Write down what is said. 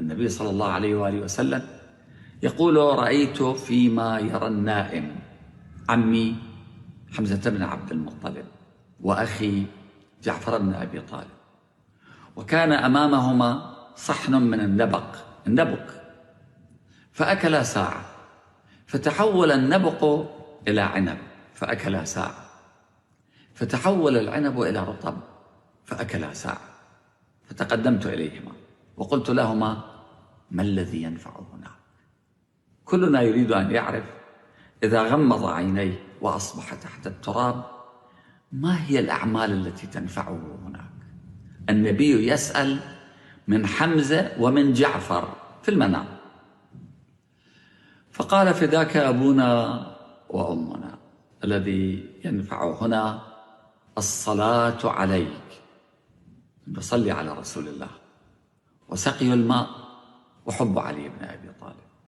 النبي صلى الله عليه وآله وسلم يقول: رأيت فيما يرى النائم عمي حمزة بن عبد المطلب وأخي جعفر بن أبي طالب، وكان أمامهما صحن من النبق فأكلا ساعة، فتحول النبق إلى عنب فأكلا ساعة، فتحول العنب إلى رطب فأكلا ساعة. فتقدمت إليهما وقلت لهما: ما الذي ينفع هناك؟ كلنا يريد أن يعرف إذا غمض عينيه وأصبح تحت التراب ما هي الأعمال التي تنفعه هناك. النبي يسأل من حمزة ومن جعفر في المنام، فقال: فداك أبونا وأمنا، الذي ينفع هنا الصلاة عليك، نصلي على رسول الله، وسقي الماء، وحب علي بن أبي طالب.